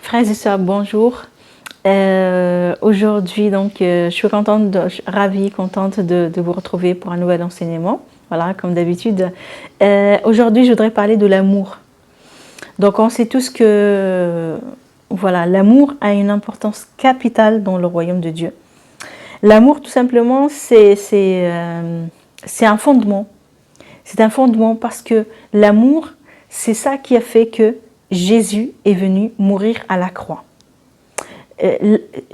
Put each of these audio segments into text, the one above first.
Frères et sœurs, bonjour. Aujourd'hui, je suis ravie, contente de vous retrouver pour un nouvel enseignement. Voilà, comme d'habitude. Aujourd'hui, je voudrais parler de l'amour. Donc, on sait tous que l'amour a une importance capitale dans le royaume de Dieu. L'amour, tout simplement, c'est un fondement. C'est un fondement parce que l'amour, c'est ça qui a fait que Jésus est venu mourir à la croix.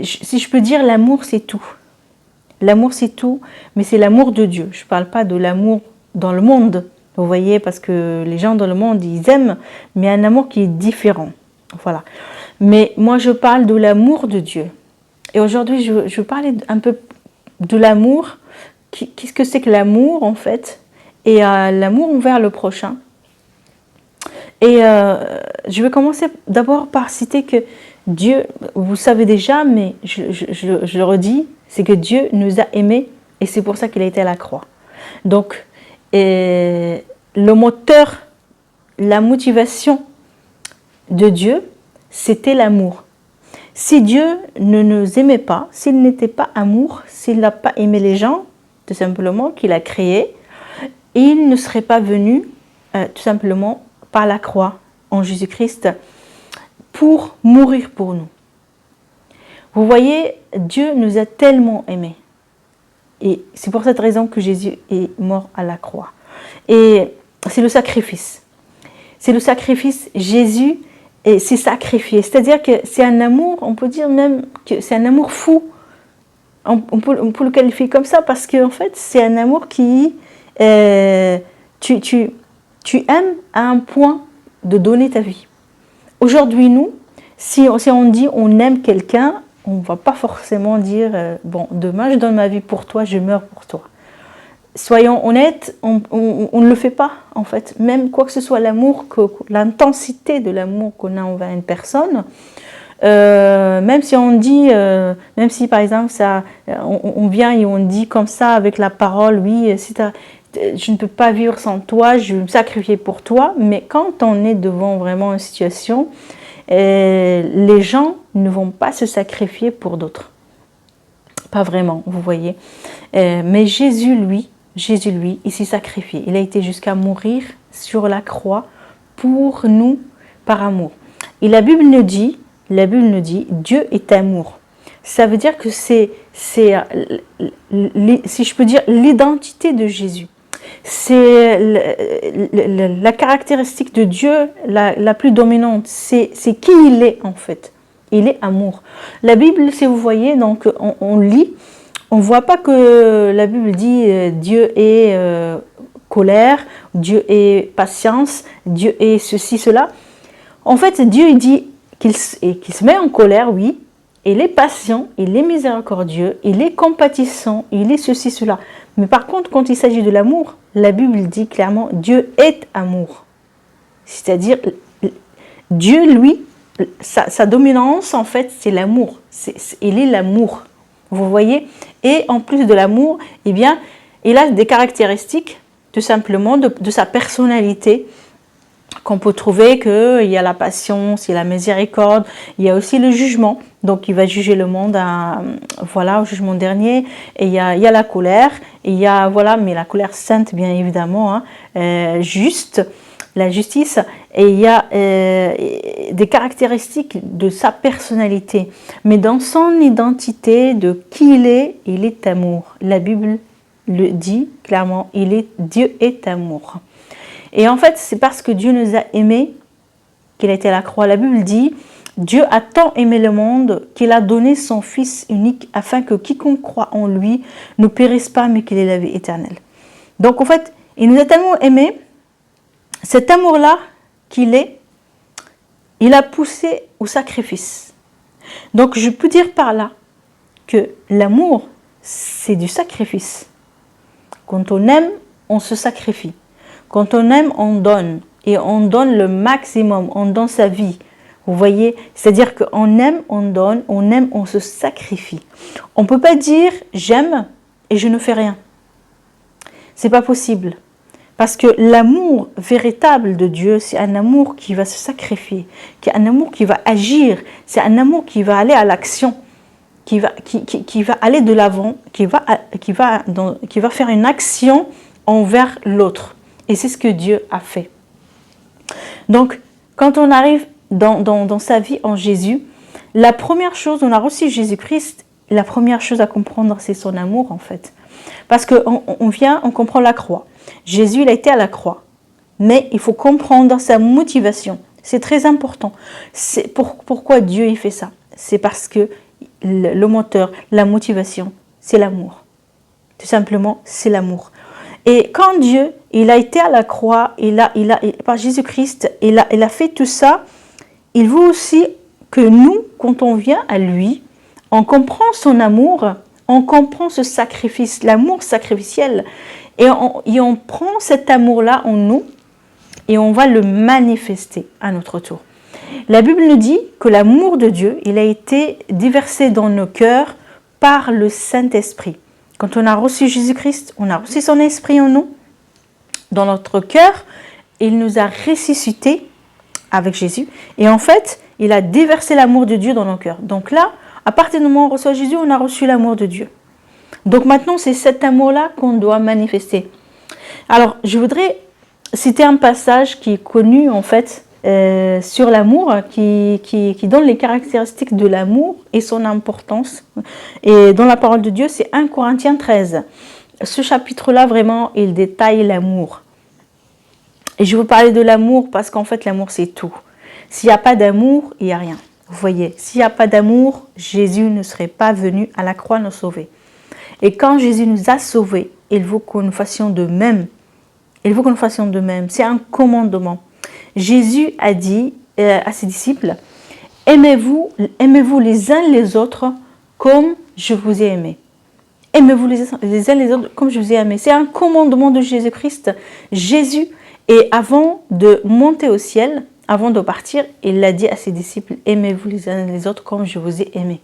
Si je peux dire, l'amour, c'est tout. L'amour, c'est tout, mais c'est l'amour de Dieu. Je ne parle pas de l'amour dans le monde, vous voyez, parce que les gens dans le monde, ils aiment, mais un amour qui est différent. Voilà. Mais moi, je parle de l'amour de Dieu. Et aujourd'hui, je veux parler un peu de l'amour. Qu'est-ce que c'est que l'amour, en fait? Et l'amour envers le prochain. Et je vais commencer d'abord par citer que Dieu, vous savez déjà, mais je le redis, c'est que Dieu nous a aimés et c'est pour ça qu'il a été à la croix. Donc, le moteur, la motivation de Dieu, c'était l'amour. Si Dieu ne nous aimait pas, s'il n'était pas amour, s'il n'a pas aimé les gens, tout simplement, qu'il a créé, il ne serait pas venu, tout simplement, par la croix en Jésus-Christ pour mourir pour nous. Vous voyez, Dieu nous a tellement aimés. Et c'est pour cette raison que Jésus est mort à la croix. Et c'est le sacrifice. C'est le sacrifice. Jésus s'est sacrifié. C'est-à-dire que c'est un amour, on peut dire même que c'est un amour fou. On peut le qualifier comme ça parce qu'en fait, c'est un amour qui... Tu aimes à un point de donner ta vie. Aujourd'hui, nous, si on dit on aime quelqu'un, on ne va pas forcément dire bon, demain je donne ma vie pour toi, je meurs pour toi. Soyons honnêtes, on ne le fait pas en fait. Même quoi que ce soit l'amour, l'intensité de l'amour qu'on a envers une personne, même si on dit, même si par exemple on vient et on dit comme ça avec la parole, oui, si je ne peux pas vivre sans toi, je vais me sacrifier pour toi. Mais quand on est devant vraiment une situation, les gens ne vont pas se sacrifier pour d'autres. Pas vraiment, vous voyez. Mais Jésus, lui, il s'est sacrifié. Il a été jusqu'à mourir sur la croix pour nous par amour. Et la Bible nous dit, Dieu est amour. Ça veut dire que c'est si je peux dire, l'identité de Jésus. C'est la caractéristique de Dieu la plus dominante. C'est qui il est en fait. Il est amour. La Bible, si vous voyez, donc on lit, on ne voit pas que la Bible dit Dieu est colère, Dieu est patience, Dieu est ceci, cela. En fait, Dieu il dit qu'il se met en colère, oui. Il est patient, il est miséricordieux, il est compatissant, il est ceci, cela. Mais par contre, quand il s'agit de l'amour, la Bible dit clairement Dieu est amour. C'est-à-dire, Dieu, lui, sa dominance, en fait, c'est l'amour. Il est l'amour. Vous voyez? Et en plus de l'amour, eh bien, il a des caractéristiques, tout simplement, de sa personnalité, qu'on peut trouver qu'il y a la patience, il y a la miséricorde, il y a aussi le jugement. Donc, il va juger le monde au jugement dernier. Et il y a la colère, et il y a, mais la colère sainte, bien évidemment, juste, la justice. Et il y a des caractéristiques de sa personnalité. Mais dans son identité, de qui il est amour. La Bible le dit clairement, Dieu est amour. Et en fait, c'est parce que Dieu nous a aimés qu'il a été à la croix. La Bible dit, Dieu a tant aimé le monde qu'il a donné son Fils unique afin que quiconque croit en lui ne périsse pas, mais qu'il ait la vie éternelle. Donc en fait, il nous a tellement aimés, cet amour-là il a poussé au sacrifice. Donc je peux dire par là que l'amour, c'est du sacrifice. Quand on aime, on se sacrifie. Quand on aime, on donne. Et on donne le maximum, on donne sa vie. Vous voyez, c'est-à-dire qu'on aime, on donne, on aime, on se sacrifie. On ne peut pas dire j'aime et je ne fais rien. C'est pas possible. Parce que l'amour véritable de Dieu, c'est un amour qui va se sacrifier, c'est un amour qui va agir, c'est un amour qui va aller à l'action, qui va aller de l'avant, qui va faire une action envers l'autre. Et c'est ce que Dieu a fait. Donc, quand on arrive dans sa vie en Jésus, la première chose, on a reçu Jésus-Christ, la première chose à comprendre, c'est son amour en fait. Parce qu'on on comprend la croix. Jésus, il a été à la croix. Mais il faut comprendre sa motivation. C'est très important. Pourquoi Dieu il fait ça? C'est parce que le moteur, la motivation, c'est l'amour. Tout simplement, c'est l'amour. Et quand Dieu, il a été à la croix, par Jésus-Christ, il a fait tout ça, il veut aussi que nous, quand on vient à lui, on comprend son amour, on comprend ce sacrifice, l'amour sacrificiel, et on prend cet amour-là en nous, et on va le manifester à notre tour. La Bible nous dit que l'amour de Dieu, il a été déversé dans nos cœurs par le Saint-Esprit. Quand on a reçu Jésus-Christ, on a reçu son esprit en nous, dans notre cœur. Il nous a ressuscités avec Jésus. Et en fait, il a déversé l'amour de Dieu dans nos cœurs. Donc là, à partir du moment où on reçoit Jésus, on a reçu l'amour de Dieu. Donc maintenant, c'est cet amour-là qu'on doit manifester. Alors, je voudrais citer un passage qui est connu en fait sur l'amour, qui donne les caractéristiques de l'amour et son importance. Et dans la parole de Dieu, c'est 1 Corinthiens 13. Ce chapitre-là, vraiment, il détaille l'amour. Et je veux parler de l'amour parce qu'en fait, l'amour, c'est tout. S'il n'y a pas d'amour, il n'y a rien. Vous voyez, s'il n'y a pas d'amour, Jésus ne serait pas venu à la croix nous sauver. Et quand Jésus nous a sauvés, il veut que nous fassions de même. Il veut que nous fassions de même. C'est un commandement. Jésus a dit à ses disciples, aimez-vous les uns les autres comme je vous ai aimé. Aimez-vous les uns les autres comme je vous ai aimé. C'est un commandement de Jésus-Christ. Jésus, et avant de monter au ciel, avant de partir, il a dit à ses disciples, aimez-vous les uns les autres comme je vous ai aimé.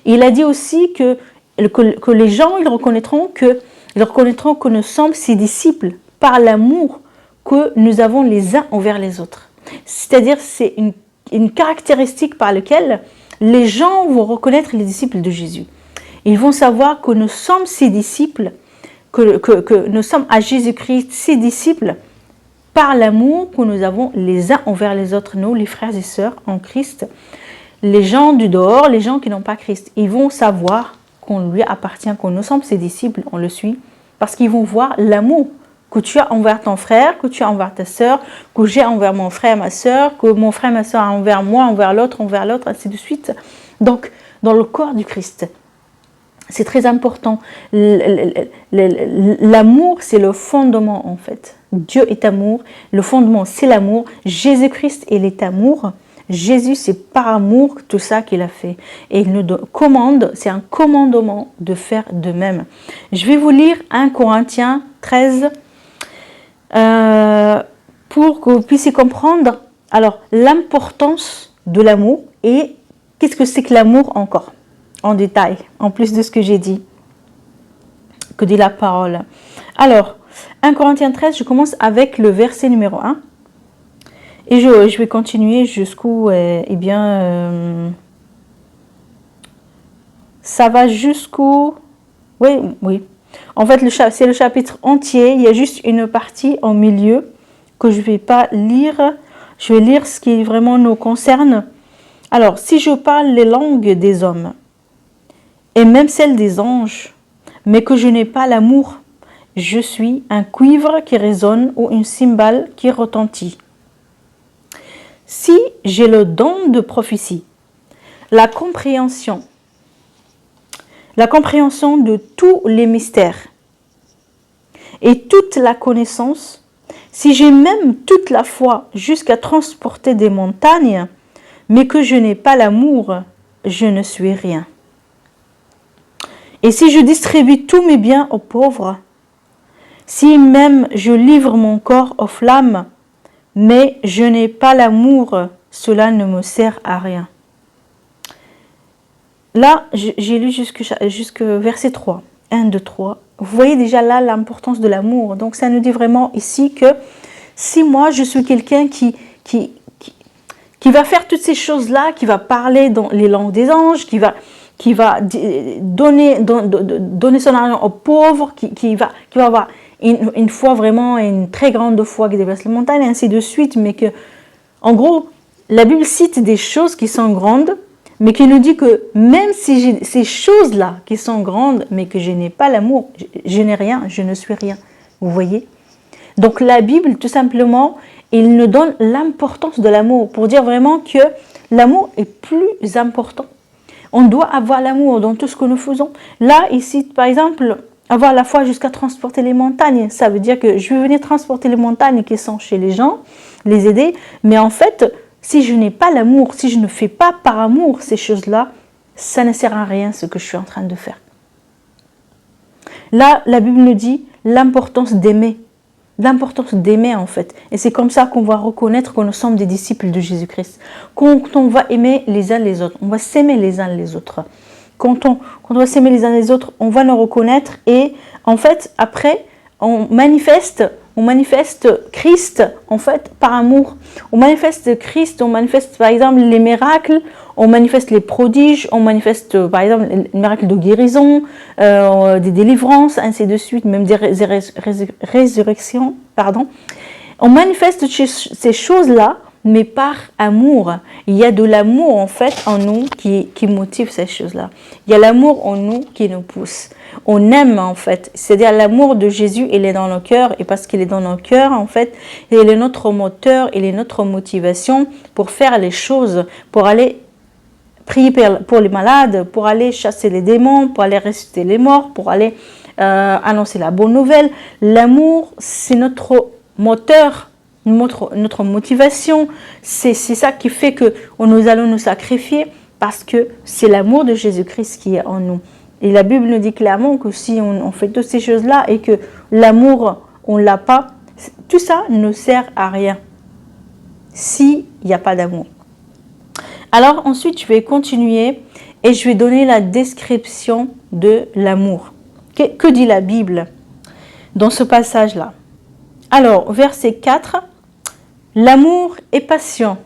Il a dit aussi que les gens, ils reconnaîtront que nous sommes ses disciples par l'amour que nous avons les uns envers les autres. C'est-à-dire, c'est une caractéristique par laquelle les gens vont reconnaître les disciples de Jésus. Ils vont savoir que nous sommes ses disciples, que nous sommes à Jésus-Christ ses disciples par l'amour que nous avons les uns envers les autres, nous, les frères et sœurs en Christ. Les gens du dehors, les gens qui n'ont pas Christ, ils vont savoir qu'on lui appartient, que nous sommes ses disciples, on le suit, parce qu'ils vont voir l'amour que tu as envers ton frère, que tu as envers ta sœur, que j'ai envers mon frère, ma sœur, que mon frère, ma sœur a envers moi, envers l'autre, ainsi de suite. Donc, dans le corps du Christ, c'est très important. L'amour, c'est le fondement en fait. Dieu est amour, le fondement c'est l'amour. Jésus-Christ, il est amour. Jésus, c'est par amour tout ça qu'il a fait. Et il nous commande, c'est un commandement de faire de même. Je vais vous lire 1 Corinthiens 13 pour que vous puissiez comprendre alors l'importance de l'amour et qu'est-ce que c'est que l'amour encore, en détail, en plus de ce que j'ai dit, que dit la parole. Alors, 1 Corinthiens 13, je commence avec le verset numéro 1. Et je vais continuer jusqu'où, ça va jusqu'où, oui. En fait, c'est le chapitre entier, il y a juste une partie en milieu que je ne vais pas lire. Je vais lire ce qui vraiment nous concerne. Alors, si je parle les langues des hommes, et même celles des anges, mais que je n'ai pas l'amour, je suis un cuivre qui résonne ou une cymbale qui retentit. Si j'ai le don de prophétie, la compréhension de tous les mystères et toute la connaissance, si j'ai même toute la foi jusqu'à transporter des montagnes, mais que je n'ai pas l'amour, je ne suis rien. Et si je distribue tous mes biens aux pauvres, si même je livre mon corps aux flammes, mais je n'ai pas l'amour, cela ne me sert à rien. Là, j'ai lu jusque verset 3. 1, 2, 3. vous voyez déjà là l'importance de l'amour. Donc ça nous dit vraiment ici que si moi je suis quelqu'un qui va faire toutes ces choses-là, qui va parler dans les langues des anges, qui va donner son argent aux pauvres, qui va avoir une foi vraiment, une très grande foi qui déplace les montagnes, et ainsi de suite, mais que, en gros, la Bible cite des choses qui sont grandes, mais qui nous dit que même si j'ai ces choses-là qui sont grandes, mais que je n'ai pas l'amour, je n'ai rien, je ne suis rien. Vous voyez? Donc la Bible, tout simplement, il nous donne l'importance de l'amour pour dire vraiment que l'amour est plus important. On doit avoir l'amour dans tout ce que nous faisons. Là, ici, par exemple, avoir la foi jusqu'à transporter les montagnes, ça veut dire que je vais venir transporter les montagnes qui sont chez les gens, les aider, mais en fait, si je n'ai pas l'amour, si je ne fais pas par amour ces choses-là, ça ne sert à rien ce que je suis en train de faire. Là, la Bible nous dit l'importance d'aimer. L'importance d'aimer en fait. Et c'est comme ça qu'on va reconnaître que nous sommes des disciples de Jésus-Christ. Quand on va aimer les uns les autres, on va s'aimer les uns les autres. Quand on va s'aimer les uns les autres, on va nous reconnaître et en fait, après, on manifeste Christ en fait par amour. On manifeste Christ, on manifeste par exemple les miracles, on manifeste les prodiges, on manifeste par exemple les miracles de guérison, des délivrances, ainsi de suite, même des résurrections, pardon. On manifeste ces choses-là, mais par amour. Il y a de l'amour en fait en nous qui motive ces choses-là. Il y a l'amour en nous qui nous pousse. On aime en fait, c'est-à-dire l'amour de Jésus, il est dans nos cœurs et parce qu'il est dans nos cœurs en fait, il est notre moteur, il est notre motivation pour faire les choses, pour aller prier pour les malades, pour aller chasser les démons, pour aller ressusciter les morts, pour aller annoncer la bonne nouvelle. L'amour, c'est notre moteur, notre motivation, c'est ça qui fait que nous allons nous sacrifier parce que c'est l'amour de Jésus-Christ qui est en nous. Et la Bible nous dit clairement que si on fait toutes ces choses-là et que l'amour, on ne l'a pas, tout ça ne sert à rien s'il n'y a pas d'amour. Alors ensuite, je vais continuer et je vais donner la description de l'amour. Que dit la Bible dans ce passage-là? Alors, verset 4, l'amour est patient.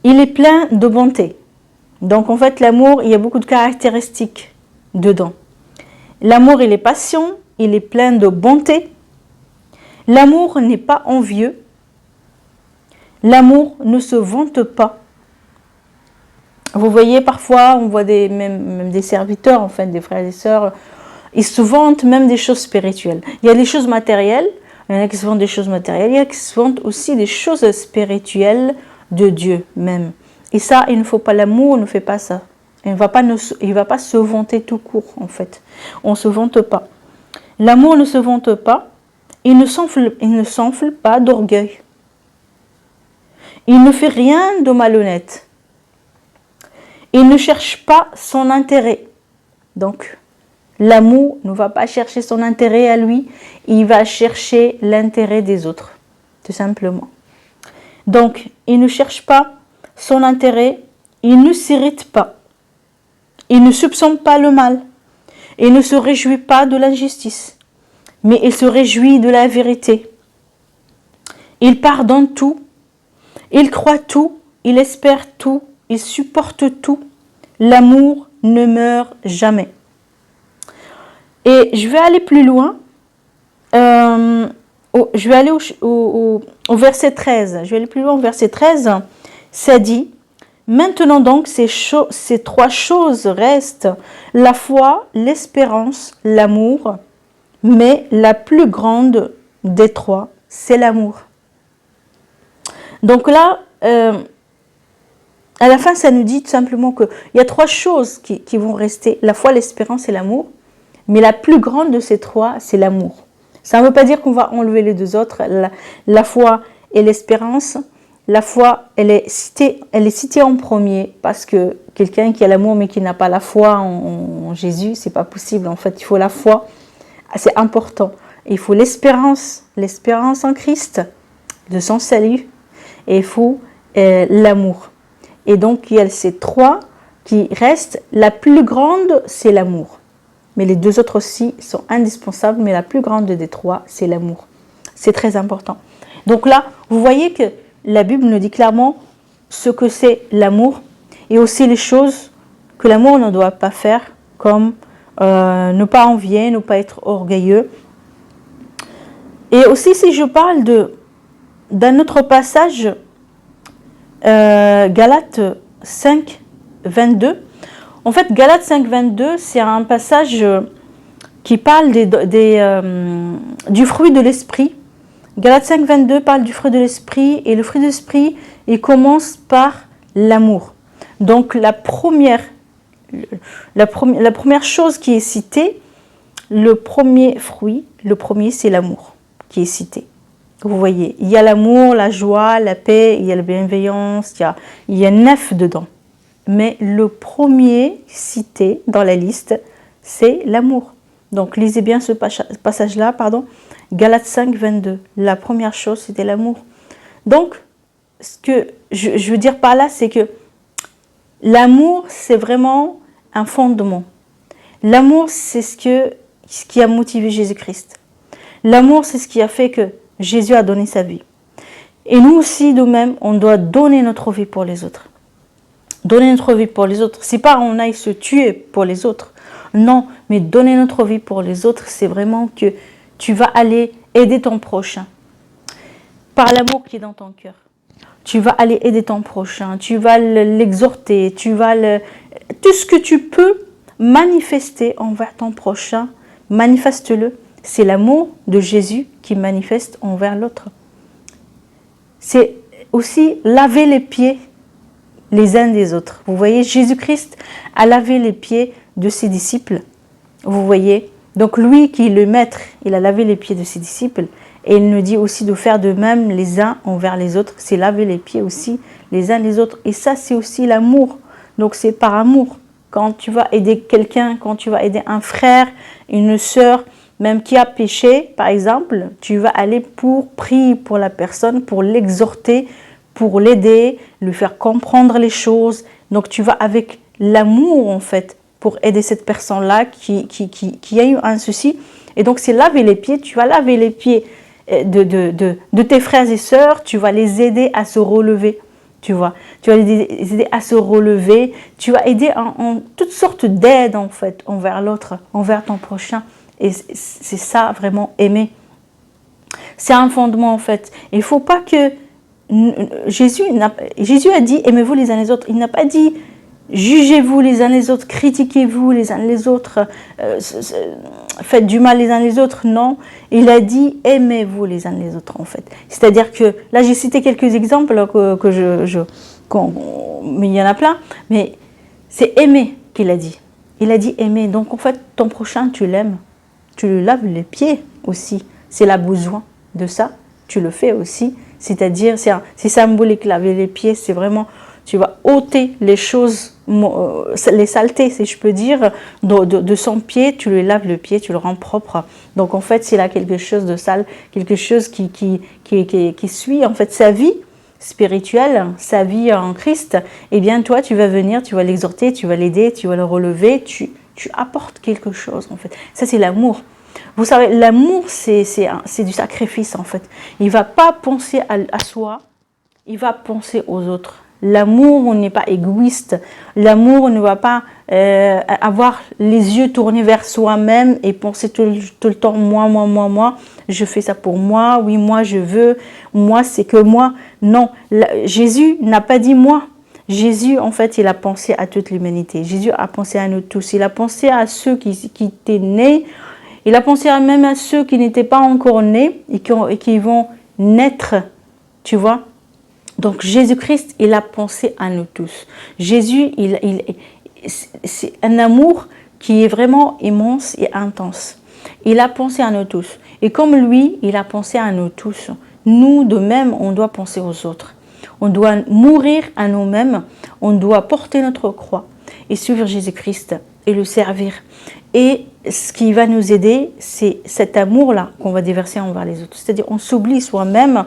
Il est plein de bonté. Donc, en fait, l'amour, il y a beaucoup de caractéristiques dedans. L'amour, il est patient, il est plein de bonté. L'amour n'est pas envieux. L'amour ne se vante pas. Vous voyez, parfois, on voit même des serviteurs, en fait, des frères et sœurs, ils se vantent même des choses spirituelles. Il y a des choses matérielles, il y en a qui se vantent des choses matérielles, il y en a qui se vantent aussi des choses spirituelles de Dieu même. Et ça, il ne faut pas, l'amour ne fait pas ça. Il ne va pas se vanter tout court, en fait. On ne se vante pas. L'amour ne se vante pas, il ne s'enfle pas d'orgueil. Il ne fait rien de malhonnête. Il ne cherche pas son intérêt. Donc, l'amour ne va pas chercher son intérêt à lui, il va chercher l'intérêt des autres, tout simplement. Donc, il ne cherche pas son intérêt, il ne s'irrite pas, il ne soupçonne pas le mal, il ne se réjouit pas de l'injustice, mais il se réjouit de la vérité. Il pardonne tout, il croit tout, il espère tout, il supporte tout. L'amour ne meurt jamais. Et je vais aller plus loin. Je vais aller au verset 13. Je vais aller plus loin au verset 13. Ça dit, maintenant donc ces trois choses restent, la foi, l'espérance, l'amour, mais la plus grande des trois, c'est l'amour. Donc là, à la fin, ça nous dit tout simplement qu'il y a trois choses qui vont rester, la foi, l'espérance et l'amour, mais la plus grande de ces trois, c'est l'amour. Ça ne veut pas dire qu'on va enlever les deux autres, la foi et l'espérance. La foi, elle est citée en premier parce que quelqu'un qui a l'amour mais qui n'a pas la foi en Jésus, c'est pas possible. En fait, il faut la foi, c'est important. Il faut l'espérance en Christ, de son salut, et il faut l'amour. Et donc, il y a ces trois qui restent. La plus grande, c'est l'amour. mais les deux autres aussi sont indispensables, mais la plus grande des trois, c'est l'amour. C'est très important. Donc là, vous voyez que la Bible nous dit clairement ce que c'est l'amour et aussi les choses que l'amour ne doit pas faire, comme ne pas envier, ne pas être orgueilleux. Et aussi, si je parle d'un autre passage, Galates 5, 22. En fait, Galates 5, 22, c'est un passage qui parle du fruit de l'esprit. Galates 5, 22 parle du fruit de l'esprit, et le fruit de l'esprit, il commence par l'amour. Donc la première chose qui est citée, le premier fruit, c'est l'amour qui est cité. Vous voyez, il y a l'amour, la joie, la paix, il y a la bienveillance, il y a 9 dedans. Mais le premier cité dans la liste, c'est l'amour. Donc lisez bien ce passage-là, Galates 5, 22. La première chose, c'était l'amour. Donc, ce que je veux dire par là, c'est que l'amour, c'est vraiment un fondement. L'amour, c'est ce qui a motivé Jésus-Christ. L'amour, c'est ce qui a fait que Jésus a donné sa vie. Et nous aussi, de même, on doit donner notre vie pour les autres. Donner notre vie pour les autres. C'est pas on aille se tuer pour les autres. Non, mais donner notre vie pour les autres, c'est vraiment que tu vas aller aider ton prochain. Par l'amour qui est dans ton cœur. Tu vas aller aider ton prochain. Tu vas l'exhorter. Tout ce que tu peux manifester envers ton prochain, manifeste-le. C'est l'amour de Jésus qui manifeste envers l'autre. C'est aussi laver les pieds les uns des autres. Vous voyez, Jésus-Christ a lavé les pieds de ses disciples. Vous voyez, donc lui qui est le maître, il a lavé les pieds de ses disciples. Et il nous dit aussi de faire de même les uns envers les autres. C'est laver les pieds aussi les uns les autres. Et ça, c'est aussi l'amour. Donc c'est par amour. Quand tu vas aider quelqu'un, quand tu vas aider un frère, une sœur, même qui a péché, par exemple, tu vas aller pour prier pour la personne, pour l'exhorter, pour l'aider, lui faire comprendre les choses. Donc tu vas avec l'amour en fait pour aider cette personne-là qui a eu un souci. Et donc c'est laver les pieds, tu vas laver les pieds de tes frères et sœurs, tu vas les aider à se relever. Tu vas les aider à se relever, tu vas aider en toutes sortes d'aides en fait envers l'autre, envers ton prochain. Et c'est ça vraiment aimer. C'est un fondement en fait. Il ne faut pas que Jésus a dit aimez-vous les uns les autres. Il n'a pas dit jugez-vous les uns les autres, critiquez-vous les uns les autres, faites du mal les uns les autres. Non, il a dit aimez-vous les uns les autres en fait. C'est-à-dire que là j'ai cité quelques exemples mais il y en a plein, mais c'est aimer qu'il a dit. Il a dit aimer. Donc en fait ton prochain tu l'aimes, tu lui laves les pieds aussi. S'il a besoin de ça, tu le fais aussi. C'est-à-dire, c'est symbolique, laver les pieds, c'est vraiment, tu vas ôter les choses, les saletés, si je peux dire, de son pied, tu lui laves le pied, tu le rends propre. Donc en fait, s'il a quelque chose de sale, quelque chose qui suit en fait sa vie spirituelle, sa vie en Christ, eh bien toi, tu vas venir, tu vas l'exhorter, tu vas l'aider, tu vas le relever, tu apportes quelque chose en fait. Ça, c'est l'amour. Vous savez, l'amour, c'est du sacrifice en fait. Il ne va pas penser à soi, il va penser aux autres. L'amour, on n'est pas égoïste. L'amour, on ne va pas avoir les yeux tournés vers soi-même et penser tout le temps, moi, je fais ça pour moi, oui, moi, je veux, moi, c'est que moi. Non, Jésus n'a pas dit moi. Jésus, en fait, il a pensé à toute l'humanité. Jésus a pensé à nous tous. Il a pensé à ceux qui étaient nés. Il a pensé même à ceux qui n'étaient pas encore nés et qui vont naître, tu vois. Donc Jésus-Christ, il a pensé à nous tous. Jésus, c'est un amour qui est vraiment immense et intense. Il a pensé à nous tous. Et comme lui, il a pensé à nous tous, nous, de même, on doit penser aux autres. On doit mourir à nous-mêmes, on doit porter notre croix et suivre Jésus-Christ et le servir. Et ce qui va nous aider, c'est cet amour-là qu'on va déverser envers les autres. C'est-à-dire, on s'oublie soi-même.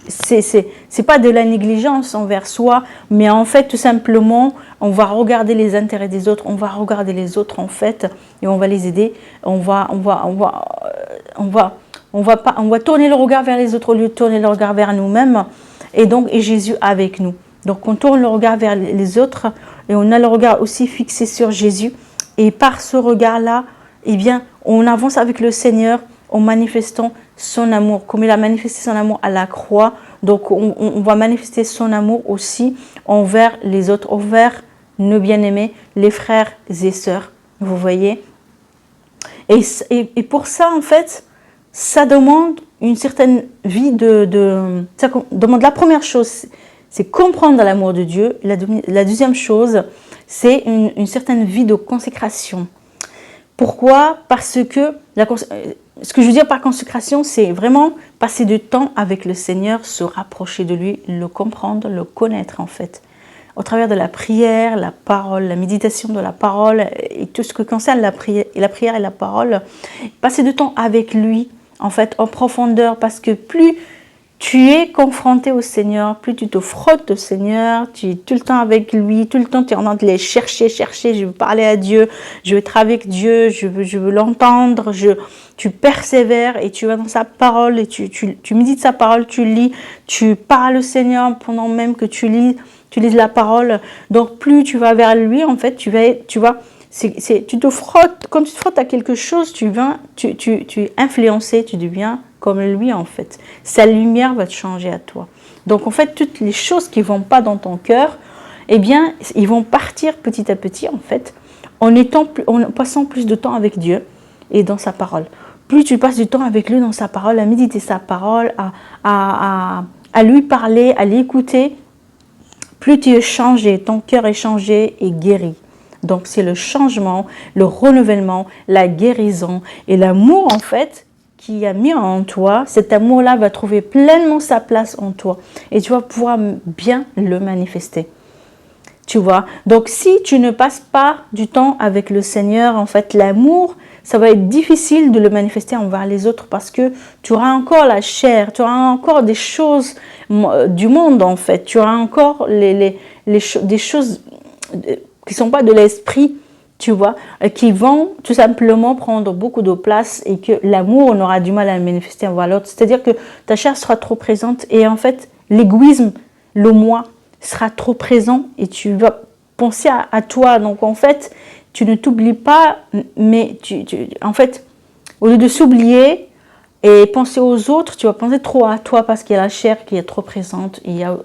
C'est pas de la négligence envers soi, mais en fait, tout simplement, on va regarder les intérêts des autres, on va regarder les autres en fait, et on va les aider. On va tourner le regard vers les autres au lieu de tourner le regard vers nous-mêmes. Et Jésus avec nous. Donc, on tourne le regard vers les autres et on a le regard aussi fixé sur Jésus. Et par ce regard-là, eh bien, on avance avec le Seigneur en manifestant son amour. Comme il a manifesté son amour à la croix, donc on va manifester son amour aussi envers les autres, envers nos bien-aimés, les frères et sœurs. Vous voyez? Et pour ça, en fait, ça demande une certaine vie ça demande la première chose, c'est comprendre l'amour de Dieu. La deuxième chose, c'est une certaine vie de consécration. Pourquoi? Parce que ce que je veux dire par consécration, c'est vraiment passer du temps avec le Seigneur, se rapprocher de lui, le comprendre, le connaître en fait. Au travers de la prière, la parole, la méditation de la parole et tout ce que concerne la prière et la parole, passer du temps avec lui en fait en profondeur, parce que plus tu es confronté au Seigneur, plus tu te frottes au Seigneur, tu es tout le temps avec lui, tout le temps tu es en train de les chercher, je veux parler à Dieu, je veux être avec Dieu, je veux l'entendre, tu persévères et tu vas dans sa parole et tu médites sa parole, tu lis, tu parles au Seigneur pendant même que tu lis la parole. Donc plus tu vas vers lui, en fait, tu te frottes, quand tu te frottes à quelque chose, tu es influencé, tu deviens comme lui en fait. Sa lumière va te changer à toi. Donc en fait, toutes les choses qui ne vont pas dans ton cœur, eh bien, ils vont partir petit à petit en fait, en passant plus de temps avec Dieu et dans sa parole. Plus tu passes du temps avec lui dans sa parole, à méditer sa parole, à lui parler, à l'écouter, plus tu es changé, ton cœur est changé et guéri. Donc c'est le changement, le renouvellement, la guérison et l'amour en fait qui a mis en toi, cet amour-là va trouver pleinement sa place en toi et tu vas pouvoir bien le manifester. Tu vois, donc si tu ne passes pas du temps avec le Seigneur, en fait l'amour, ça va être difficile de le manifester envers les autres parce que tu auras encore la chair, tu auras encore des choses du monde en fait, tu auras encore des choses qui ne sont pas de l'esprit, tu vois, qui vont tout simplement prendre beaucoup de place et que l'amour, on aura du mal à le manifester envers l'autre. C'est-à-dire que ta chair sera trop présente et en fait, l'égoïsme, le moi, sera trop présent et tu vas penser à toi. Donc en fait, tu ne t'oublies pas, mais en fait, au lieu de s'oublier et penser aux autres, tu vas penser trop à toi parce qu'il y a la chair qui est trop présente. Il y a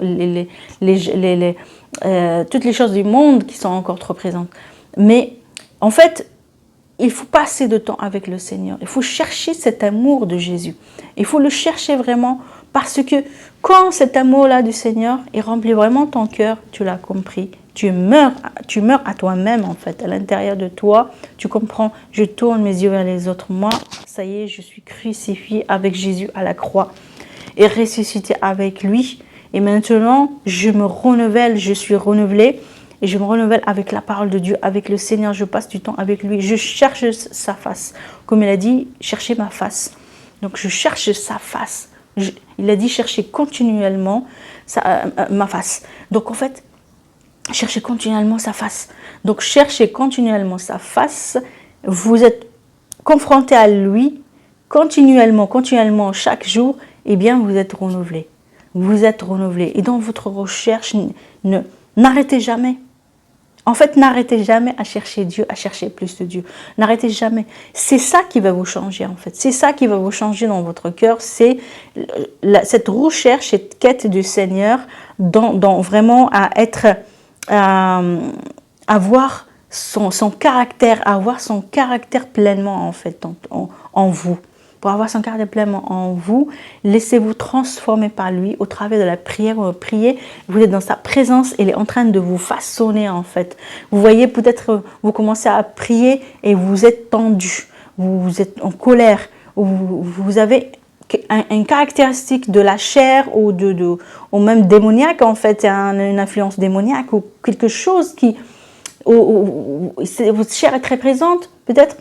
toutes les choses du monde qui sont encore trop présentes. Mais en fait, il faut passer de temps avec le Seigneur. Il faut chercher cet amour de Jésus. Il faut le chercher vraiment parce que quand cet amour-là du Seigneur, il remplit vraiment ton cœur, tu l'as compris. Tu meurs à toi-même en fait, à l'intérieur de toi. Tu comprends, je tourne mes yeux vers les autres. Moi, ça y est, je suis crucifié avec Jésus à la croix et ressuscité avec lui. Et maintenant, je me renouvelle, je suis renouvelée. Et je me renouvelle avec la parole de Dieu, avec le Seigneur, je passe du temps avec lui. Je cherche sa face. Comme il a dit, cherchez ma face. Donc je cherche sa face. Il a dit, cherchez continuellement ma face. Donc en fait, cherchez continuellement sa face. Donc cherchez continuellement sa face. Vous êtes confronté à lui continuellement, chaque jour. Eh bien, vous êtes renouvelé. Vous êtes renouvelé. Et dans votre recherche, n'arrêtez jamais. En fait, n'arrêtez jamais à chercher Dieu, à chercher plus de Dieu. N'arrêtez jamais. C'est ça qui va vous changer, en fait. C'est ça qui va vous changer dans votre cœur. C'est cette recherche, cette quête du Seigneur, dans vraiment à avoir son caractère, à avoir son caractère pleinement, en fait, en vous. Pour avoir son caractère pleinement en vous, laissez-vous transformer par lui au travers de la prière. Priez, vous êtes dans sa présence, il est en train de vous façonner en fait. Vous voyez, peut-être vous commencez à prier et vous êtes tendu, vous êtes en colère, vous avez une caractéristique de la chair ou même démoniaque en fait, une influence démoniaque ou quelque chose qui, votre chair est très présente peut-être.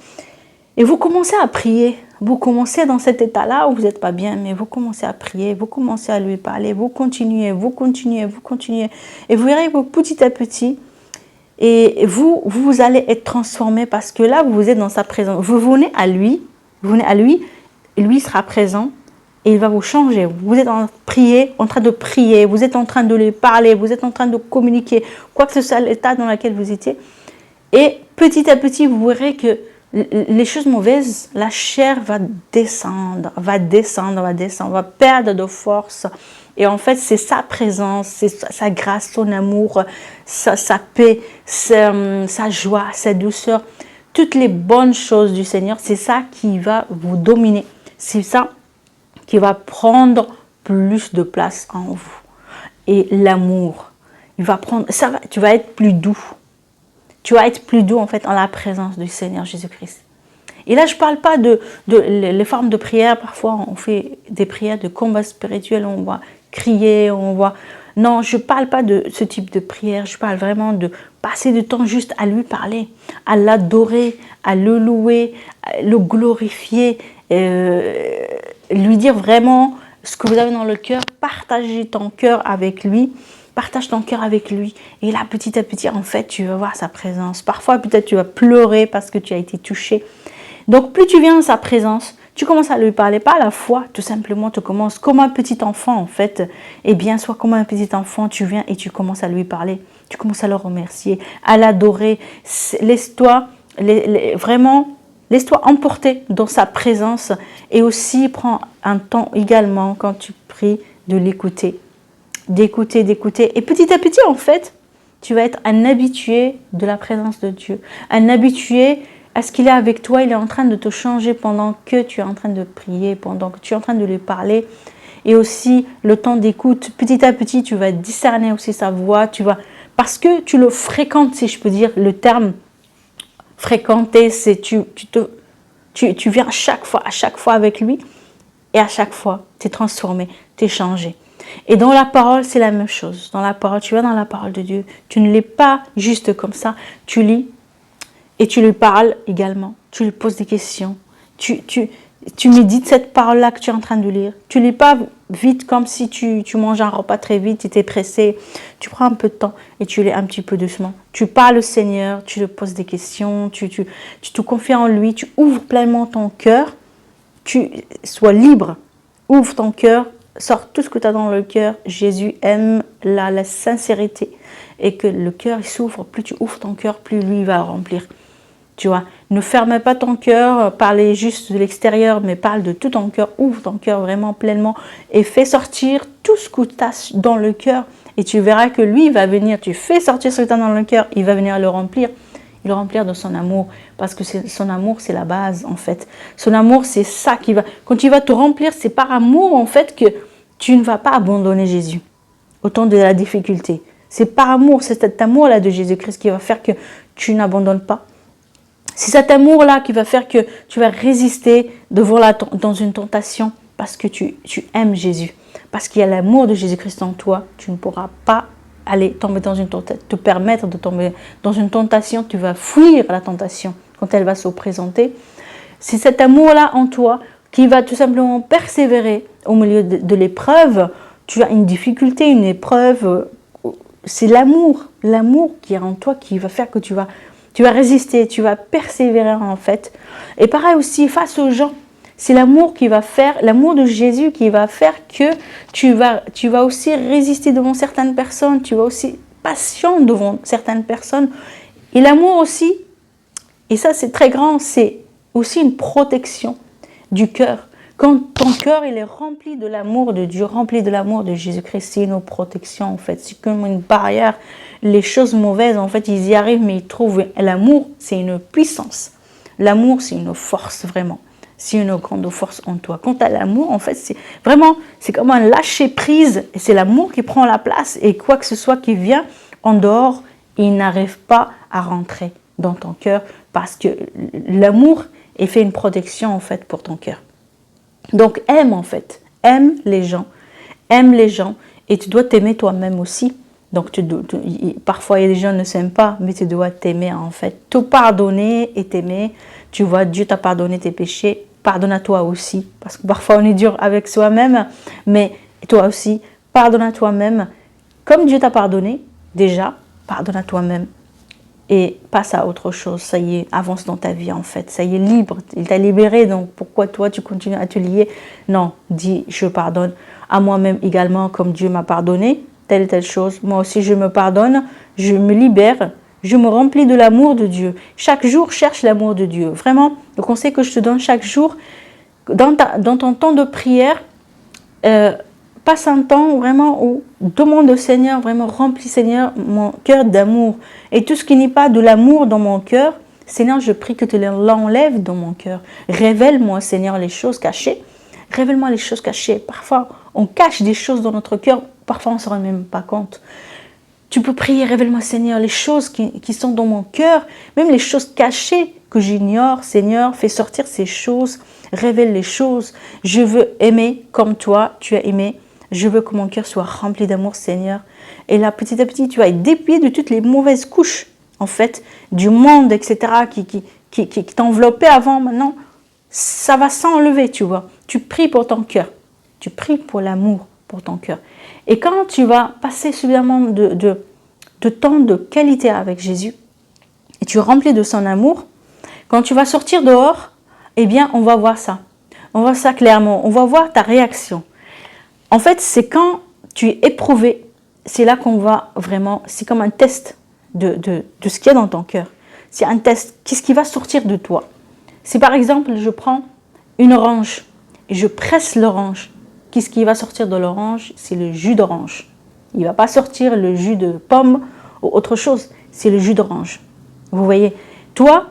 Et vous commencez à prier. Vous commencez dans cet état-là où vous n'êtes pas bien, mais vous commencez à prier, vous commencez à lui parler, vous continuez. Et vous verrez petit à petit, et vous allez être transformé parce que là, vous êtes dans sa présence. Vous venez à lui, et lui sera présent et il va vous changer. Vous êtes en train de prier, vous êtes en train de lui parler, vous êtes en train de communiquer, quoi que ce soit l'état dans lequel vous étiez. Et petit à petit, vous verrez que les choses mauvaises, la chair va descendre, va perdre de force. Et en fait, c'est sa présence, c'est sa grâce, son amour, sa paix, sa joie, sa douceur. Toutes les bonnes choses du Seigneur, c'est ça qui va vous dominer. C'est ça qui va prendre plus de place en vous. Et l'amour, tu vas être plus doux. Tu vas être plus doux en fait en la présence du Seigneur Jésus-Christ. Et là, je ne parle pas de les formes de prière. Parfois, on fait des prières de combat spirituel, on va crier, Non, je ne parle pas de ce type de prière. Je parle vraiment de passer du temps juste à lui parler, à l'adorer, à le louer, à le glorifier, lui dire vraiment ce que vous avez dans le cœur, partager ton cœur avec lui. Partage ton cœur avec lui. Et là, petit à petit, en fait, tu vas voir sa présence. Parfois, peut-être tu vas pleurer parce que tu as été touché. Donc, plus tu viens dans sa présence, tu commences à lui parler. Pas à la fois, tout simplement, tu commences comme un petit enfant, en fait. Eh bien, soit comme un petit enfant, tu viens et tu commences à lui parler. Tu commences à le remercier, à l'adorer. Laisse-toi emporter dans sa présence. Et aussi, prends un temps également, quand tu pries, de l'écouter. D'écouter. Et petit à petit, en fait, tu vas être un habitué de la présence de Dieu. Un habitué à ce qu'il est avec toi. Il est en train de te changer pendant que tu es en train de prier, pendant que tu es en train de lui parler. Et aussi, le temps d'écoute. Petit à petit, tu vas discerner aussi sa voix. Parce que tu le fréquentes, si je peux dire. Le terme fréquenter, c'est tu viens à chaque fois avec lui. Et à chaque fois, tu es transformé, tu es changé. Et dans la parole, c'est la même chose. Dans la parole, tu vas dans la parole de Dieu. Tu ne lis pas juste comme ça. Tu lis et tu lui parles également. Tu lui poses des questions. Tu médites cette parole-là que tu es en train de lire. Tu ne lis pas vite comme si tu manges un repas très vite, tu étais pressé. Tu prends un peu de temps et tu lis un petit peu doucement. Tu parles au Seigneur, tu lui poses des questions, tu te confies en lui, tu ouvres pleinement ton cœur. Tu sois libre. Ouvre ton cœur. Sors tout ce que tu as dans le cœur. Jésus aime la sincérité. Et que le cœur, il s'ouvre. Plus tu ouvres ton cœur, plus lui va le remplir. Tu vois, ne ferme pas ton cœur. Parlez juste de l'extérieur, mais parle de tout ton cœur. Ouvre ton cœur vraiment pleinement. Et fais sortir tout ce que tu as dans le cœur. Et tu verras que lui, il va venir. Tu fais sortir ce que tu as dans le cœur. Il va venir le remplir. Il le remplir de son amour. Parce que son amour, c'est la base, en fait. Son amour, c'est ça qui va... Quand il va te remplir, c'est par amour, en fait, que tu ne vas pas abandonner Jésus. Au temps de la difficulté. C'est par amour, c'est cet amour-là de Jésus-Christ qui va faire que tu n'abandonnes pas. C'est cet amour-là qui va faire que tu vas résister dans une tentation parce que tu aimes Jésus. Parce qu'il y a l'amour de Jésus-Christ en toi. Tu ne pourras pas aller tomber dans une tentation, te permettre de tomber dans une tentation. Tu vas fuir la tentation quand elle va se présenter. C'est cet amour-là en toi qui va tout simplement persévérer au milieu de l'épreuve. Tu as une difficulté, une épreuve. C'est l'amour qui est en toi qui va faire que tu vas résister, tu vas persévérer en fait. Et pareil aussi face aux gens. C'est l'amour qui va faire, l'amour de Jésus qui va faire que tu vas aussi résister devant certaines personnes, tu vas aussi patient devant certaines personnes. Et l'amour aussi, et ça c'est très grand, c'est aussi une protection du cœur. Quand ton cœur il est rempli de l'amour de Dieu, rempli de l'amour de Jésus-Christ, c'est une protection en fait, c'est comme une barrière. Les choses mauvaises en fait, ils y arrivent mais ils trouvent l'amour, c'est une puissance. L'amour, c'est une force vraiment. C'est une grande force en toi. Quant à l'amour, en fait, c'est comme un lâcher prise. Et c'est l'amour qui prend la place. Et quoi que ce soit qui vient en dehors, il n'arrive pas à rentrer dans ton cœur parce que l'amour est fait une protection en fait pour ton cœur. Donc aime en fait, aime les gens et tu dois t'aimer toi-même aussi Donc, parfois, il y a des gens qui ne s'aiment pas, mais tu dois t'aimer en fait. Te pardonner et t'aimer. Tu vois, Dieu t'a pardonné tes péchés. Pardonne à toi aussi. Parce que parfois, on est dur avec soi-même, mais toi aussi, pardonne à toi-même. Comme Dieu t'a pardonné, déjà, pardonne à toi-même. Et passe à autre chose. Ça y est, avance dans ta vie en fait. Ça y est, libre. Il t'a libéré. Donc, pourquoi toi, tu continues à te lier? Non, dis, je pardonne à moi-même également, comme Dieu m'a pardonné. Telle et telle chose. Moi aussi, je me pardonne. Je me libère. Je me remplis de l'amour de Dieu. Chaque jour, cherche l'amour de Dieu. Vraiment, le conseil que je te donne chaque jour, dans ton temps de prière, passe un temps vraiment où demande au Seigneur, vraiment remplis Seigneur mon cœur d'amour. Et tout ce qui n'est pas de l'amour dans mon cœur, Seigneur, je prie que tu l'enlèves dans mon cœur. Révèle-moi Seigneur les choses cachées. Révèle-moi les choses cachées. Parfois, on cache des choses dans notre cœur. Parfois, on ne se rend même pas compte. Tu peux prier, révèle-moi Seigneur les choses qui sont dans mon cœur, même les choses cachées que j'ignore. Seigneur, fais sortir ces choses, révèle les choses. Je veux aimer comme toi, tu as aimé. Je veux que mon cœur soit rempli d'amour, Seigneur. Et là, petit à petit, tu vas être dépouillé de toutes les mauvaises couches, en fait, du monde, etc., qui t'enveloppait avant. Maintenant, ça va s'enlever, tu vois. Tu pries pour ton cœur. Tu pries pour l'amour pour ton cœur. Et quand tu vas passer suffisamment de temps de qualité avec Jésus, et tu es rempli de son amour, quand tu vas sortir dehors, eh bien, on va voir ça. On voit ça clairement. On va voir ta réaction. En fait, c'est quand tu es éprouvé, c'est là qu'on va vraiment, c'est comme un test de ce qu'il y a dans ton cœur. C'est un test, qu'est-ce qui va sortir de toi? Si par exemple, je prends une orange et je presse l'orange, qu'est-ce qui va sortir de l'orange? C'est le jus d'orange. Il ne va pas sortir le jus de pomme ou autre chose, c'est le jus d'orange. Vous voyez, toi,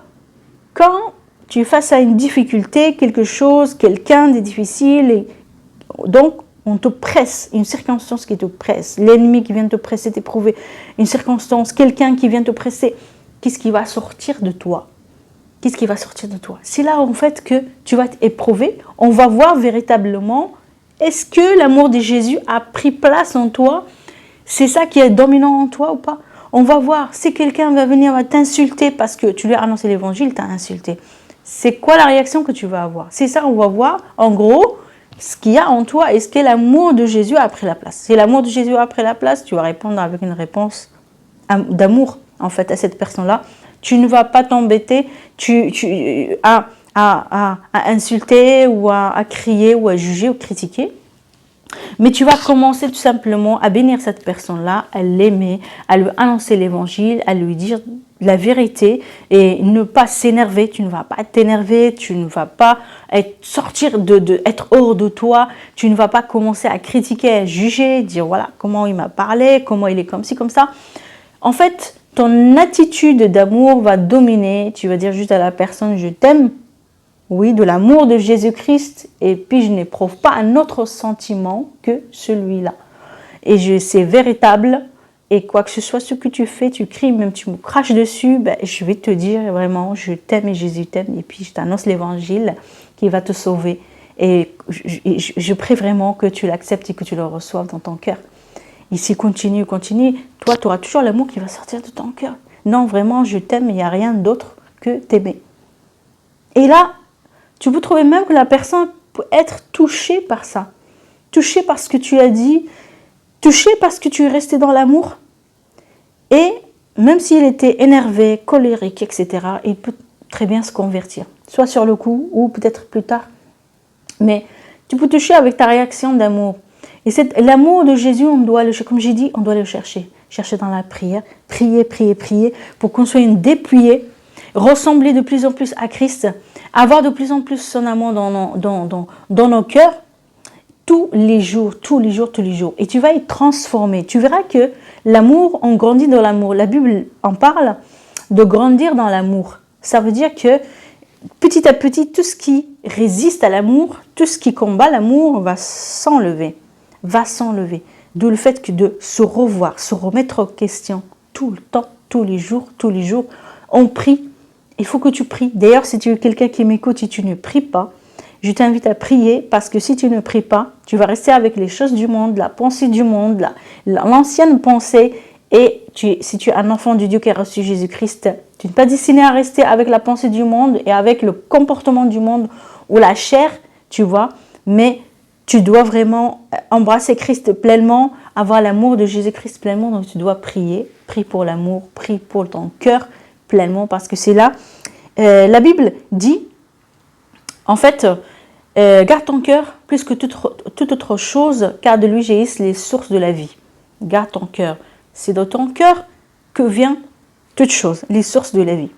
quand tu es face à une difficulté, quelque chose, quelqu'un de difficile, et donc on te presse, une circonstance qui te presse, l'ennemi qui vient te presser, t'éprouver, une circonstance, quelqu'un qui vient te presser, qu'est-ce qui va sortir de toi? Qu'est-ce qui va sortir de toi? C'est là en fait que tu vas t'éprouver, on va voir véritablement, est-ce que l'amour de Jésus a pris place en toi? C'est ça qui est dominant en toi ou pas? On va voir, si quelqu'un va venir va t'insulter parce que tu lui as annoncé l'évangile, t'a insulté. C'est quoi la réaction que tu vas avoir? C'est ça, on va voir, en gros, ce qu'il y a en toi. Est-ce que l'amour de Jésus a pris la place? Si l'amour de Jésus a pris la place, tu vas répondre avec une réponse d'amour, en fait, à cette personne-là. Tu ne vas pas t'embêter à insulter ou à crier ou à juger ou critiquer. Mais tu vas commencer tout simplement à bénir cette personne-là, à l'aimer, à lui annoncer l'évangile, à lui dire la vérité et ne pas s'énerver. Tu ne vas pas t'énerver, tu ne vas pas sortir être hors de toi, tu ne vas pas commencer à critiquer, à juger, dire voilà comment il m'a parlé, comment il est comme ci, comme ça. En fait, ton attitude d'amour va dominer. Tu vas dire juste à la personne je t'aime. Oui, de l'amour de Jésus-Christ, et puis je n'éprouve pas un autre sentiment que celui-là. Et c'est véritable, et quoi que ce soit ce que tu fais, tu cries, même tu me craches dessus, ben, je vais te dire vraiment, je t'aime et Jésus t'aime, et puis je t'annonce l'évangile qui va te sauver. Et je prie vraiment que tu l'acceptes et que tu le reçoives dans ton cœur. Ici, continue, toi, tu auras toujours l'amour qui va sortir de ton cœur. Non, vraiment, je t'aime, il n'y a rien d'autre que t'aimer. Et là, tu peux trouver même que la personne peut être touchée par ça. Touchée par ce que tu as dit. Touchée parce que tu es resté dans l'amour. Et même s'il était énervé, colérique, etc., il peut très bien se convertir. Soit sur le coup ou peut-être plus tard. Mais tu peux toucher avec ta réaction d'amour. Et l'amour de Jésus, comme j'ai dit, on doit le chercher. Chercher dans la prière. Prier pour qu'on soit dépouillé. Ressembler de plus en plus à Christ, avoir de plus en plus son amour dans nos cœurs, tous les jours. Et tu vas être transformé. Tu verras que l'amour, on grandit dans l'amour. La Bible en parle de grandir dans l'amour. Ça veut dire que petit à petit, tout ce qui résiste à l'amour, tout ce qui combat l'amour va s'enlever. D'où le fait que de se revoir, se remettre en question tout le temps, tous les jours, on prie. Il faut que tu pries. D'ailleurs, si tu es quelqu'un qui m'écoute et tu ne pries pas, je t'invite à prier parce que si tu ne pries pas, tu vas rester avec les choses du monde, la pensée du monde, l'ancienne pensée Et si tu es un enfant de Dieu qui a reçu Jésus-Christ, tu n'es pas destiné à rester avec la pensée du monde et avec le comportement du monde ou la chair, tu vois, mais tu dois vraiment embrasser Christ pleinement, avoir l'amour de Jésus-Christ pleinement. Donc tu dois prier, prie pour l'amour, prie pour ton cœur pleinement, parce que c'est là, la Bible dit, en fait, garde ton cœur plus que toute autre chose, car de lui jaillissent les sources de la vie. Garde ton cœur. C'est de ton cœur que vient toute chose, les sources de la vie.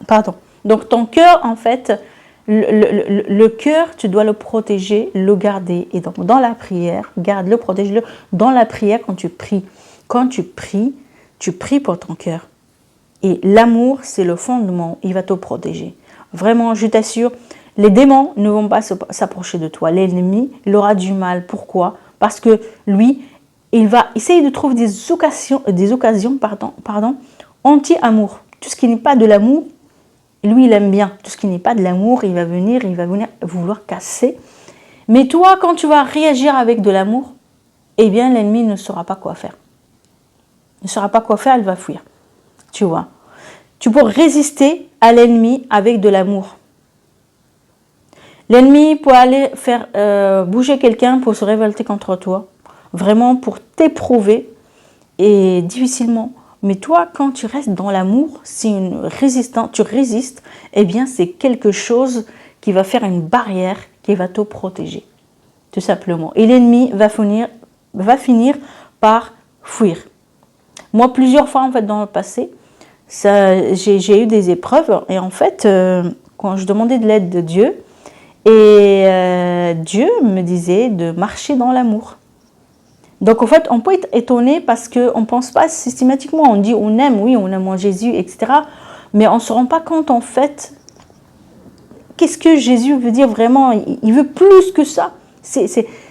Pardon. Donc ton cœur, en fait, le cœur, tu dois le protéger, le garder. Et donc dans la prière, garde-le, protège-le. Dans la prière, quand tu pries tu pries pour ton cœur. Et l'amour, c'est le fondement, il va te protéger. Vraiment, je t'assure, les démons ne vont pas s'approcher de toi. L'ennemi, il aura du mal. Pourquoi? Parce que lui, il va essayer de trouver des occasions anti-amour. Tout ce qui n'est pas de l'amour, lui, il aime bien. Tout ce qui n'est pas de l'amour, il va venir vouloir casser. Mais toi, quand tu vas réagir avec de l'amour, eh bien, l'ennemi ne saura pas quoi faire. Il ne saura pas quoi faire, il va fuir. Tu vois. Tu peux résister à l'ennemi avec de l'amour. L'ennemi peut aller faire bouger quelqu'un pour se révolter contre toi. Vraiment pour t'éprouver et difficilement. Mais toi, quand tu restes dans l'amour, si tu résistes, eh bien c'est quelque chose qui va faire une barrière qui va te protéger. Tout simplement. Et l'ennemi va finir par fuir. Moi, plusieurs fois en fait dans le passé, j'ai eu des épreuves et en fait, quand je demandais de l'aide de Dieu, et Dieu me disait de marcher dans l'amour. Donc en fait, on peut être étonné parce qu'on ne pense pas systématiquement. On dit on aime Jésus, etc. Mais on ne se rend pas compte en fait, qu'est-ce que Jésus veut dire vraiment. Il veut plus que ça. C'est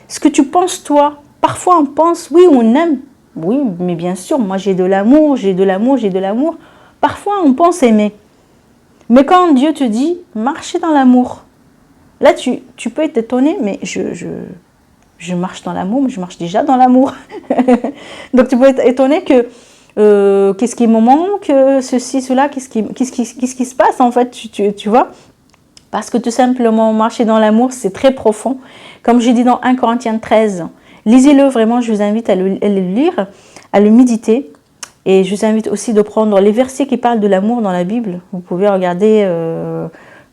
ce que tu penses toi. Parfois on pense, oui, on aime. Oui, mais bien sûr, moi j'ai de l'amour. Parfois on pense aimer. Mais quand Dieu te dit, marchez dans l'amour. Là, tu peux être étonné, mais je marche dans l'amour, mais je marche déjà dans l'amour. Donc, tu peux être étonné que qu'est-ce qui me manque, ceci, cela, qu'est-ce qui se passe en fait, tu vois. Parce que tout simplement, marcher dans l'amour, c'est très profond. Comme j'ai dit dans 1 Corinthiens 13, lisez-le vraiment, je vous invite à le lire, à le méditer. Et je vous invite aussi de prendre les versets qui parlent de l'amour dans la Bible. Vous pouvez regarder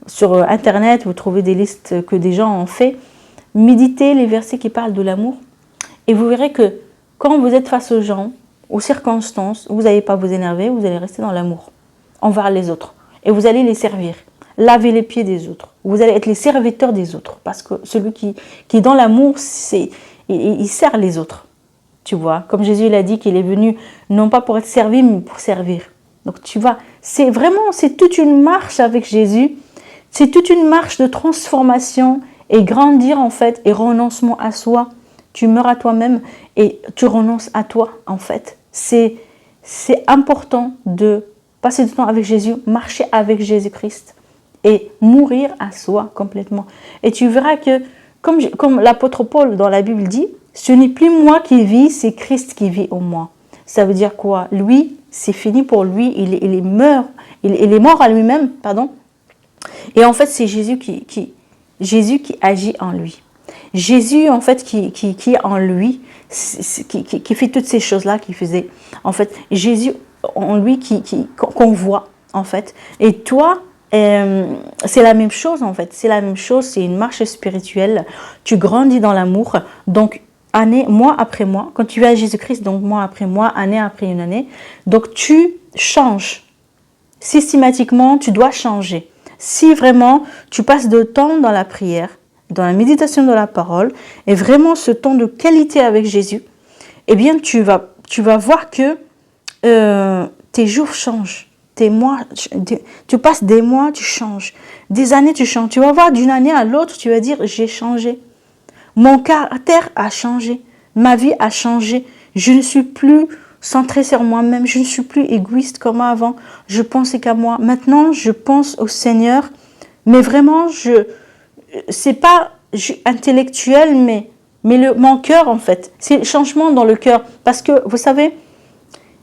sur Internet, vous trouvez des listes que des gens ont fait. Méditez les versets qui parlent de l'amour. Et vous verrez que quand vous êtes face aux gens, aux circonstances, vous n'allez pas vous énerver, vous allez rester dans l'amour envers les autres. Et vous allez les servir. Laver les pieds des autres. Vous allez être les serviteurs des autres. Parce que celui qui est dans l'amour, il sert les autres. Tu vois, comme Jésus l'a dit qu'il est venu non pas pour être servi, mais pour servir. Donc tu vois, c'est toute une marche avec Jésus. C'est toute une marche de transformation et grandir en fait et renoncement à soi. Tu meurs à toi-même et tu renonces à toi en fait. C'est important de passer du temps avec Jésus, marcher avec Jésus-Christ et mourir à soi complètement. Et tu verras que, comme l'apôtre Paul dans la Bible dit, ce n'est plus moi qui vis, c'est Christ qui vit en moi. Ça veut dire quoi? Lui, c'est fini pour lui, il est mort à lui-même, pardon. Et en fait, c'est Jésus qui agit en lui. Jésus, en fait, qui est en lui, qui fait toutes ces choses-là qu'il faisait. En fait, Jésus en lui qu'on voit, en fait. Et toi, c'est la même chose, en fait. C'est la même chose, c'est une marche spirituelle. Tu grandis dans l'amour. Donc, mois après mois, quand tu es à Jésus-Christ, donc mois après mois, année après une année, donc tu changes. Systématiquement, tu dois changer. Si vraiment tu passes de temps dans la prière, dans la méditation de la parole, et vraiment ce temps de qualité avec Jésus, eh bien tu vas voir que tes jours changent, tes mois, tu passes des mois, tu changes, des années, tu changes. Tu vas voir d'une année à l'autre, tu vas dire j'ai changé. Mon caractère a changé, ma vie a changé, je ne suis plus centrée sur moi-même, je ne suis plus égoïste comme avant, je pensais qu'à moi. Maintenant, je pense au Seigneur, mais vraiment, c'est pas intellectuel, mais mon cœur en fait, c'est le changement dans le cœur. Parce que, vous savez,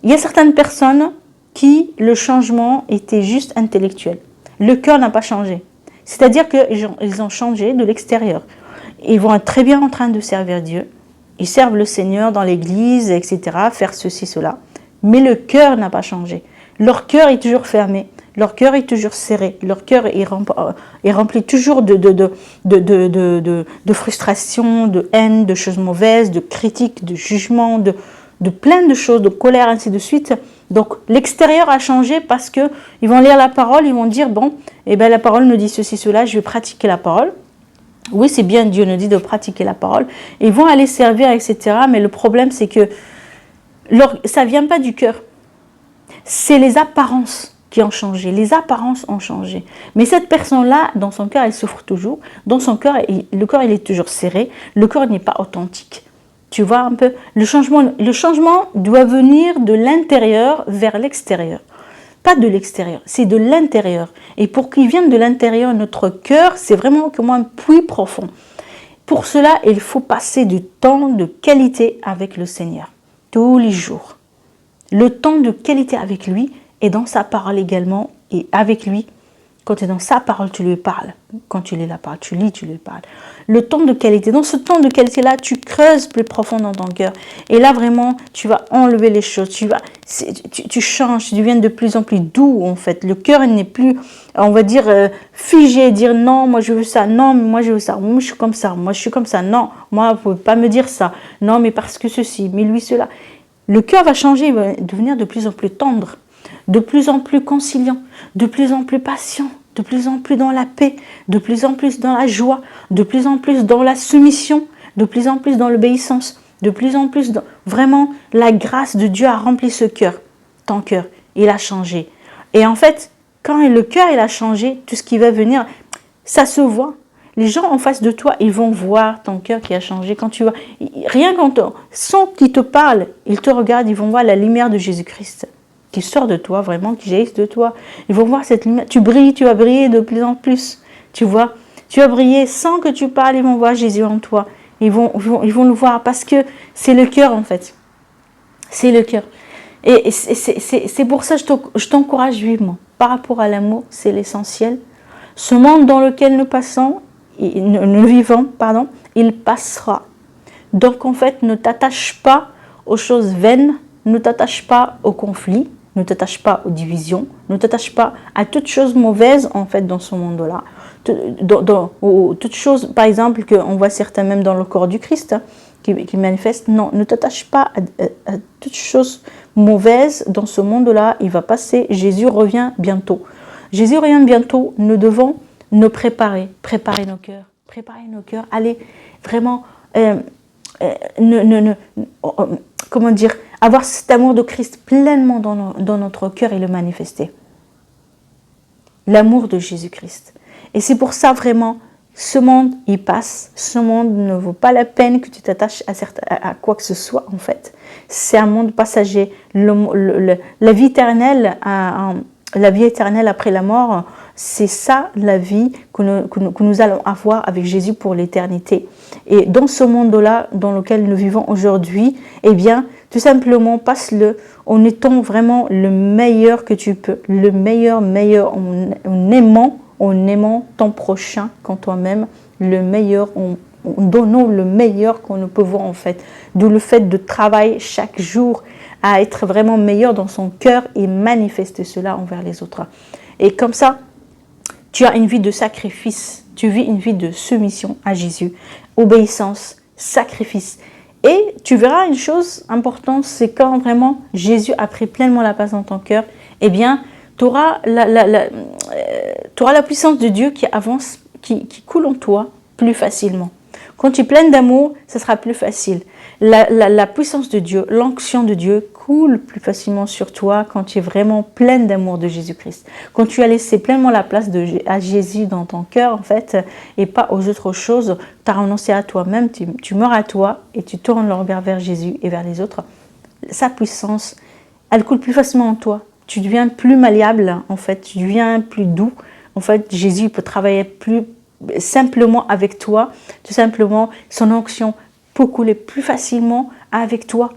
Il y a certaines personnes qui, le changement était juste intellectuel. Le cœur n'a pas changé. C'est-à-dire qu'ils ont changé de l'extérieur. Ils vont être très bien en train de servir Dieu. Ils servent le Seigneur dans l'église, etc., faire ceci, cela. Mais le cœur n'a pas changé. Leur cœur est toujours fermé. Leur cœur est toujours serré. Leur cœur est rempli toujours de frustration, de haine, de choses mauvaises, de critiques, de jugements, de plein de choses, de colère, ainsi de suite. Donc l'extérieur a changé parce qu'ils vont lire la parole, ils vont dire, bon, eh ben, la parole nous dit ceci, cela, je vais pratiquer la parole. Oui, c'est bien, Dieu nous dit de pratiquer la parole. Ils vont aller servir, etc. Mais le problème, c'est que ça ne vient pas du cœur. C'est les apparences qui ont changé. Les apparences ont changé. Mais cette personne-là, dans son cœur, elle souffre toujours. Dans son cœur, le corps, il est toujours serré. Le corps n'est pas authentique. Tu vois un peu, le changement doit venir de l'intérieur vers l'extérieur. Pas de l'extérieur, c'est de l'intérieur. Et pour qu'il vienne de l'intérieur, notre cœur, c'est vraiment comme un puits profond. Pour cela, il faut passer du temps de qualité avec le Seigneur, tous les jours. Le temps de qualité avec lui et dans sa parole également, et avec lui. Quand tu es dans sa parole, tu lui parles. Quand tu lis la parole, tu lis, tu lui parles. Le temps de qualité. Dans ce temps de qualité-là, tu creuses plus profond dans ton cœur. Et là, vraiment, tu vas enlever les choses. Tu changes, tu deviens de plus en plus doux, en fait. Le cœur n'est plus, on va dire, figé. Dire non, moi je veux ça. Non, moi je veux ça. Moi je suis comme ça. Moi je suis comme ça. Non, moi, vous ne pouvez pas me dire ça. Non, mais parce que ceci, mais lui, cela. Le cœur va changer, il va devenir de plus en plus tendre, de plus en plus conciliant, de plus en plus patient, de plus en plus dans la paix, de plus en plus dans la joie, de plus en plus dans la soumission, de plus en plus dans l'obéissance, de plus en plus dans... Vraiment, la grâce de Dieu a rempli ce cœur, ton cœur, il a changé. Et en fait, quand le cœur il a changé, tout ce qui va venir, ça se voit. Les gens en face de toi, ils vont voir ton cœur qui a changé. Quand tu vois, rien sans qu'ils te parlent, ils te regardent, ils vont voir la lumière de Jésus-Christ qui sort de toi, vraiment, qui jaillisse de toi. Ils vont voir cette lumière. Tu brilles, tu vas briller de plus en plus. Tu vois, tu vas briller sans que tu parles. Ils vont voir Jésus en toi. Ils vont le voir parce que c'est le cœur, en fait. C'est le cœur. Et c'est pour ça que je t'encourage vivement. Par rapport à l'amour, c'est l'essentiel. Ce monde dans lequel nous passons, nous vivons, pardon, il passera. Donc en fait, ne t'attache pas aux choses vaines, ne t'attache pas aux conflits, ne t'attache pas aux divisions, ne t'attache pas à toutes choses mauvaises en fait dans ce monde-là. Toutes choses, par exemple, qu'on voit certains même dans le corps du Christ, hein, qui manifestent. Non, ne t'attache pas à toutes choses mauvaises dans ce monde-là. Il va passer. Jésus revient bientôt. Jésus revient bientôt. Nous devons nous préparer nos cœurs, aller vraiment, comment dire, avoir cet amour de Christ pleinement dans notre cœur et le manifester. L'amour de Jésus-Christ. Et c'est pour ça vraiment, ce monde, il passe. Ce monde ne vaut pas la peine que tu t'attaches à quoi que ce soit, en fait. C'est un monde passager. La vie éternelle, la vie éternelle après la mort, c'est ça la vie que nous allons avoir avec Jésus pour l'éternité. Et dans ce monde-là, dans lequel nous vivons aujourd'hui, eh bien, tout simplement, passe-le en étant vraiment le meilleur que tu peux, le meilleur, en aimant ton prochain comme toi-même, le meilleur, en donnant le meilleur qu'on ne peut voir en fait. D'où le fait de travailler chaque jour à être vraiment meilleur dans son cœur et manifester cela envers les autres. Et comme ça, tu as une vie de sacrifice, tu vis une vie de soumission à Jésus, obéissance, sacrifice. Et tu verras une chose importante, c'est quand vraiment Jésus a pris pleinement la place dans ton cœur, eh bien, tu auras la puissance de Dieu qui avance, qui coule en toi plus facilement. Quand tu es pleine d'amour, ce sera plus facile. La puissance de Dieu, l'onction de Dieu coule plus facilement sur toi quand tu es vraiment pleine d'amour de Jésus-Christ. Quand tu as laissé pleinement la place à Jésus dans ton cœur, en fait, et pas aux autres choses, tu as renoncé à toi-même, tu meurs à toi et tu tournes le regard vers Jésus et vers les autres. Sa puissance, elle coule plus facilement en toi. Tu deviens plus malléable, en fait, tu deviens plus doux. En fait, Jésus peut travailler plus simplement avec toi, tout simplement, son onction peut couler plus facilement avec toi.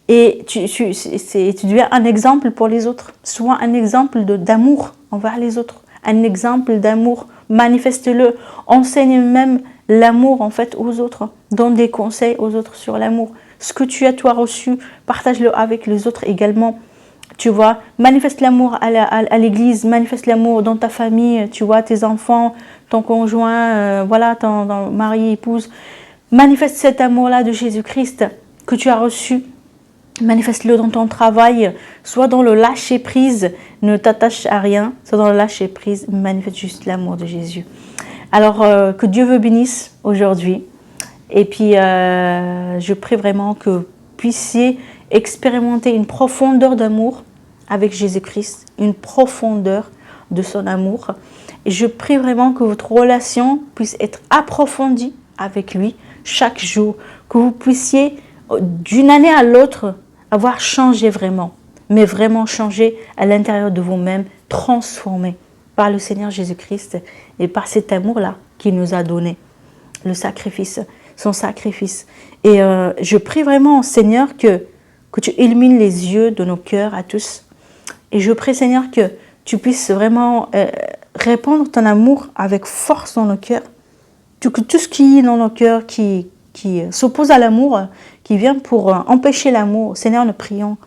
Et tu deviens un exemple pour les autres. Sois un exemple d'amour envers les autres. Un exemple d'amour. Manifeste-le. Enseigne même l'amour en fait aux autres. Donne des conseils aux autres sur l'amour. Ce que tu as toi reçu, partage-le avec les autres également. Tu vois, manifeste l'amour à l'église, manifeste l'amour dans ta famille, tu vois, tes enfants, ton conjoint, voilà, ton mari, épouse. Manifeste cet amour-là de Jésus-Christ que tu as reçu. Manifeste-le dans ton travail, soit dans le lâcher-prise, ne t'attache à rien, soit dans le lâcher-prise, manifeste juste l'amour de Jésus. Alors, que Dieu vous bénisse aujourd'hui. Et puis, je prie vraiment que vous puissiez expérimenter une profondeur d'amour avec Jésus-Christ, une profondeur de son amour. Et je prie vraiment que votre relation puisse être approfondie avec lui chaque jour, que vous puissiez d'une année à l'autre avoir changé vraiment, mais vraiment changé à l'intérieur de vous-même, transformé par le Seigneur Jésus-Christ et par cet amour-là qu'il nous a donné, le sacrifice, son sacrifice. Et je prie vraiment, Seigneur, que tu illumines les yeux de nos cœurs à tous. Et je prie, Seigneur, que tu puisses vraiment répandre ton amour avec force dans nos cœurs. Que tout ce qui est dans nos cœurs, qui s'oppose à l'amour, qui vient pour empêcher l'amour, Seigneur, nous prions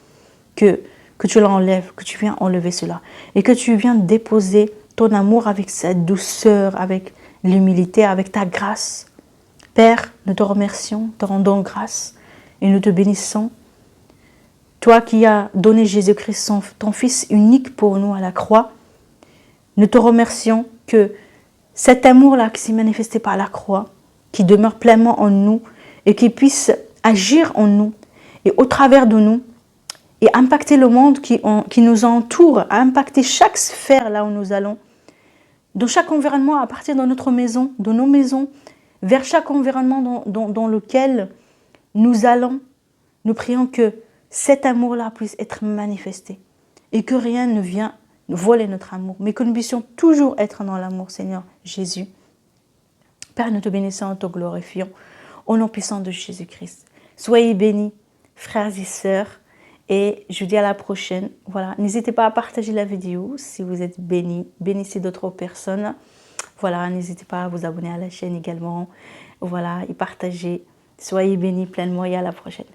que tu l'enlèves, que tu viens enlever cela. Et que tu viens déposer ton amour avec sa douceur, avec l'humilité, avec ta grâce. Père, nous te remercions, te rendons grâce et nous te bénissons. Toi qui as donné Jésus-Christ, ton Fils unique pour nous à la croix, nous te remercions que cet amour-là qui s'est manifesté par la croix, qui demeure pleinement en nous et qui puisse agir en nous et au travers de nous et impacter le monde qui nous entoure, impacter chaque sphère là où nous allons, dans chaque environnement à partir de notre maison, de nos maisons, vers chaque environnement dans lequel nous allons. Nous prions que cet amour-là puisse être manifesté et que rien ne vienne voler notre amour, mais que nous puissions toujours être dans l'amour, Seigneur Jésus. Père, nous te bénissons, nous te glorifions, au nom puissant de Jésus-Christ. Soyez bénis, frères et sœurs, et je vous dis à la prochaine. Voilà, n'hésitez pas à partager la vidéo si vous êtes bénis, bénissez d'autres personnes. Voilà, n'hésitez pas à vous abonner à la chaîne également. Voilà, et partagez. Soyez bénis pleinement et à la prochaine.